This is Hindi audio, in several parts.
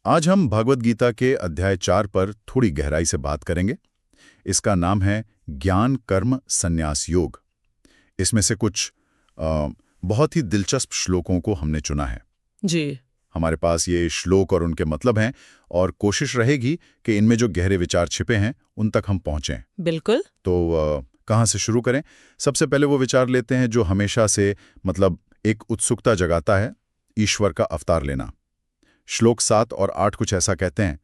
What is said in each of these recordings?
आज हम भगवद गीता के अध्याय 4 पर थोड़ी गहराई से बात करेंगे। इसका नाम है ज्ञान कर्म संन्यास योग। इसमें से कुछ बहुत ही दिलचस्प श्लोकों को हमने चुना है। जी। हमारे पास ये श्लोक और उनके मतलब हैं और कोशिश रहेगी कि इनमें जो गहरे विचार छिपे हैं उन तक हम पहुंचें। बिल्कुल। तो कहाँ से शुरू करें? सबसे पहले वो विचार लेते हैं जो हमेशा से एक उत्सुकता जगाता है, ईश्वर का अवतार लेना। श्लोक 7 और 8 कुछ ऐसा कहते हैं,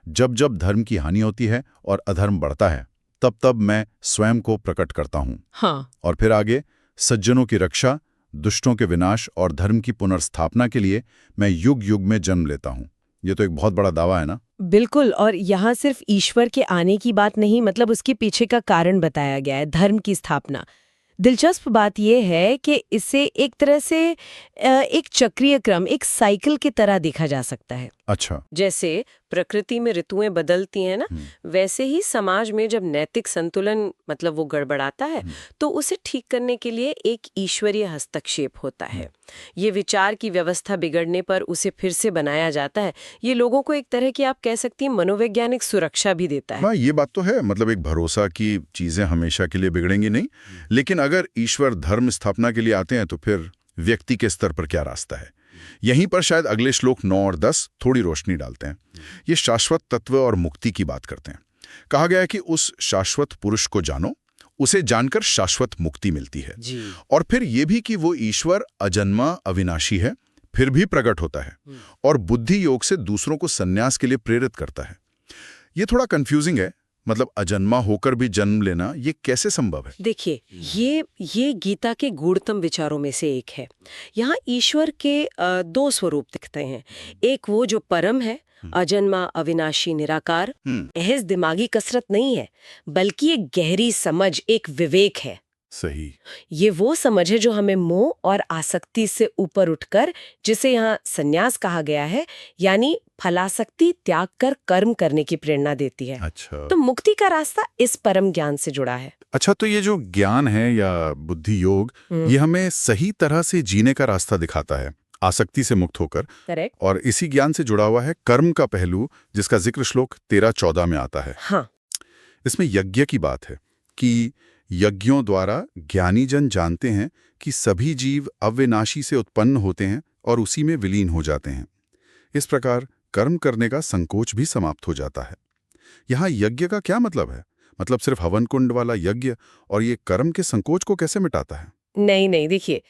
जब जब धर्म की हानि होती है और अधर्म बढ़ता है, तब तब मैं स्वयं को प्रकट करता हूँ। हाँ। और फिर आगे, सज्जनों की रक्षा, दुष्टों के विनाश और धर्म की पुनर्स्थापना के लिए मैं युग युग में जन्म लेता हूँ। ये तो एक बहुत बड़ा दावा है ना? बिल्कुल। और यहाँ सिर्फ ईश्वर के आने की बात नहीं, मतलब उसके पीछे का कारण बताया गया है, धर्म की स्थापना। दिलचस्प बात यह है कि इसे एक तरह से एक चक्रीय क्रम, एक साइकिल की तरह देखा जा सकता है। अच्छा। जैसे प्रकृति में ऋतुएं बदलती हैं ना, वैसे ही समाज में जब नैतिक संतुलन मतलब वो गड़बड़ाता है तो उसे ठीक करने के लिए एक ईश्वरीय हस्तक्षेप होता है। ये विचार की व्यवस्था बिगड़ने पर उसे फिर से बनाया जाता है। ये लोगों को एक तरह की, आप कह सकती हैं, मनोवैज्ञानिक सुरक्षा भी देता है। हाँ, ये बात तो है। एक भरोसा की चीजें हमेशा के लिए बिगड़ेंगी नहीं। लेकिन अगर ईश्वर धर्म स्थापना के लिए आते हैं तो फिर व्यक्ति के स्तर पर क्या रास्ता है? यहीं पर शायद अगले श्लोक 9 और 10 थोड़ी रोशनी डालते हैं। ये शाश्वत तत्व और मुक्ति की बात करते हैं। कहा गया है कि उस शाश्वत पुरुष को जानो, उसे जानकर शाश्वत मुक्ति मिलती है। जी। और फिर ये भी कि वो ईश्वर अजन्मा अविनाशी है, फिर भी प्रकट होता है और बुद्धि योग से दूसरों को संन्यास के लिए प्रेरित करता है। ये थोड़ा कंफ्यूजिंग है, अजन्मा होकर भी जन्म लेना ये कैसे संभव है? देखिए, ये गीता के गूढ़तम विचारों में से एक है। यहाँ ईश्वर के 2 स्वरूप दिखते हैं। एक वो जो परम है, अजन्मा अविनाशी निराकार। महज दिमागी कसरत नहीं है, बल्कि एक गहरी समझ, एक विवेक है। सही। ये वो समझ है जो हमें मोह और आसक्ति से ऊपर उठकर, जिसे यहाँ संन्यास कहा गया है, यानी फलासक्ति त्याग कर कर्म करने की प्रेरणा देती है। अच्छा। तो मुक्ति का रास्ता इस परम ज्ञान से जुड़ा है। अच्छा, तो ये जो ज्ञान है या बुद्धि योग, ये हमें सही तरह से जीने का रास्ता दिखाता है, आसक्ति से मुक्त होकर। करेक्ट। और इसी ज्ञान से जुड़ा हुआ है कर्म का पहलू, जिसका जिक्र श्लोक 13-14 में आता है। हाँ। इसमें यज्ञ की बात है कि यज्ञों द्वारा ज्ञानी जन जानते हैं कि सभी जीव अविनाशी से उत्पन्न होते हैं और उसी में विलीन हो जाते हैं। इस प्रकार कर्म करने का संकोच भी समाप्त हो जाता है। यहाँ यज्ञ का क्या मतलब है? सिर्फ हवन कुंड वाला यज्ञ? और ये कर्म के संकोच को कैसे मिटाता है? नहीं, देखिए,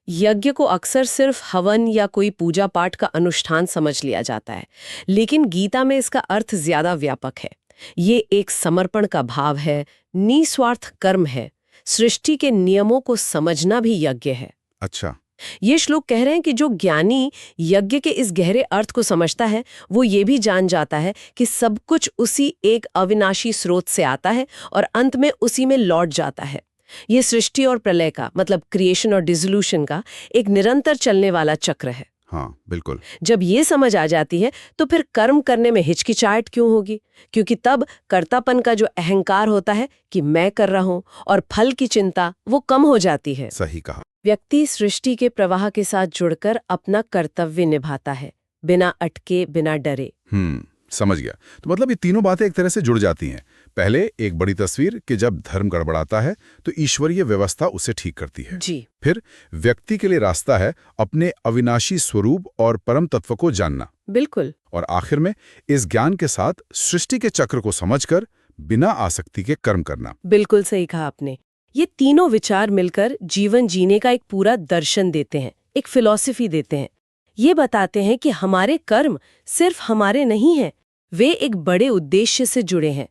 यज्ञ को अक्सर सिर्फ हवन या कोई पूजा पाठ का अनुष्ठान समझ लिया जाता है, लेकिन गीता में इसका अर्थ ज्यादा व्यापक है। ये एक समर्पण का भाव है, निस्वार्थ कर्म है। सृष्टि के नियमों को समझना भी यज्ञ है। अच्छा। ये श्लोक कह रहे हैं कि जो ज्ञानी यज्ञ के इस गहरे अर्थ को समझता है, वो ये भी जान जाता है कि सब कुछ उसी एक अविनाशी स्रोत से आता है और अंत में उसी में लौट जाता है। ये सृष्टि और प्रलय का, क्रिएशन और डिसोल्यूशन का एक निरंतर चलने वाला चक्र है। हाँ, बिल्कुल। जब ये समझ आ जाती है तो फिर कर्म करने में हिचकिचाहट क्यों होगी? क्योंकि तब कर्तापन का जो अहंकार होता है कि मैं कर रहा हूं, और फल की चिंता, वो कम हो जाती है। सही कहा। व्यक्ति सृष्टि के प्रवाह के साथ जुड़कर अपना कर्तव्य निभाता है, बिना अटके, बिना डरे। समझ गया। तो ये तीनों बातें एक तरह से जुड़ जाती हैं। पहले एक बड़ी तस्वीर कि जब धर्म गड़बड़ाता है तो ईश्वरीय व्यवस्था उसे ठीक करती है। जी। फिर व्यक्ति के लिए रास्ता है अपने अविनाशी स्वरूप और परम तत्व को जानना। बिल्कुल। और आखिर में इस ज्ञान के साथ सृष्टि के चक्र को समझकर बिना आसक्ति के कर्म करना। बिल्कुल सही कहा आपने। ये तीनों विचार मिलकर जीवन जीने का एक पूरा दर्शन देते हैं, एक फिलॉसफी देते हैं। ये बताते हैं कि हमारे कर्म सिर्फ हमारे नहीं हैं, वे एक बड़े उद्देश्य से जुड़े हैं।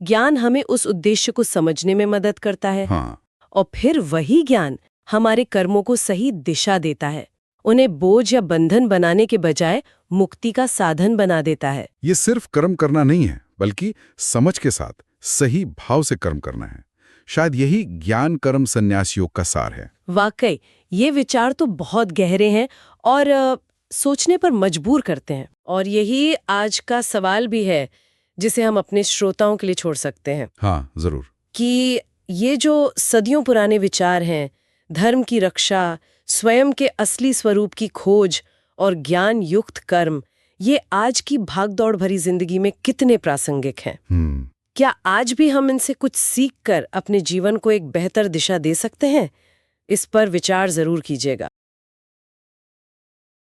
ज्ञान हमें उस उद्देश्य को समझने में मदद करता है। हाँ। और फिर वही ज्ञान हमारे कर्मों को सही दिशा देता है, उन्हें बोझ या बंधन बनाने के बजाय मुक्ति का साधन बना देता है। ये सिर्फ कर्म करना नहीं है, बल्कि समझ के साथ सही भाव से कर्म करना है। शायद यही ज्ञान कर्म संन्यास योग का सार है। वाकई ये विचार तो बहुत गहरे हैं और सोचने पर मजबूर करते हैं। और यही आज का सवाल भी है जिसे हम अपने श्रोताओं के लिए छोड़ सकते हैं। हाँ, जरूर। कि ये जो सदियों पुराने विचार हैं, धर्म की रक्षा, स्वयं के असली स्वरूप की खोज और ज्ञान युक्त कर्म, ये आज की भागदौड़ भरी जिंदगी में कितने प्रासंगिक हैं। क्या आज भी हम इनसे कुछ सीखकर अपने जीवन को एक बेहतर दिशा दे सकते हैं? इस पर विचार जरूर कीजिएगा।